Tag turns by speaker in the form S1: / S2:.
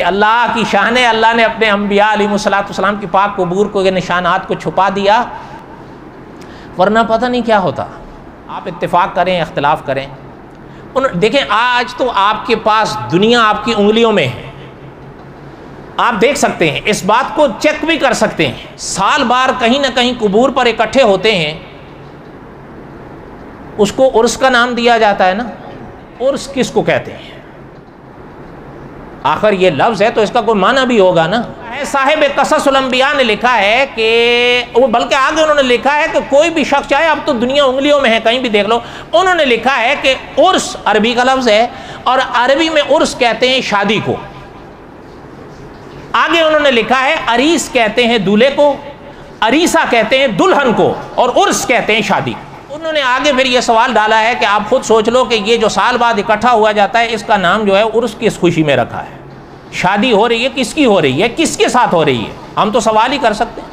S1: अल्लाह की शान है, अल्लाह ने अपने अम्बिया अलैहिस्सलाम की पाक कबूर को, निशानात को छुपा दिया, वरना पता नहीं क्या होता। आप इत्तेफाक करें, इख्तिलाफ करें, देखें आज तो आपके पास दुनिया आपकी उंगलियों में है, आप देख सकते हैं, इस बात को चेक भी कर सकते हैं। साल बार कहीं ना कहीं कबूर पर इकट्ठे होते हैं, उसको उर्स का नाम दिया जाता है ना। उर्स किसको कहते हैं? आखिर ये लफ्ज़ है तो इसका कोई माना भी होगा ना। साहिब क़ससुल अंबिया ने लिखा है कि वो, बल्कि आगे उन्होंने लिखा है कि कोई भी शख्स चाहे, अब तो दुनिया उंगलियों में है, कहीं भी देख लो, उन्होंने लिखा है कि उर्स अरबी का लफ्ज़ है और अरबी में उर्स कहते हैं शादी को। आगे उन्होंने लिखा है अरीस कहते हैं दूल्हे को, अरीसा कहते हैं दुल्हन को, और उर्स कहते हैं शादी। उन्होंने आगे फिर ये सवाल डाला है कि आप खुद सोच लो कि ये जो साल बाद इकट्ठा हुआ जाता है, इसका नाम जो है उर्स किस खुशी में रखा है? शादी हो रही है, किसकी हो रही है, किसके साथ हो रही है? हम तो सवाल ही कर सकते हैं।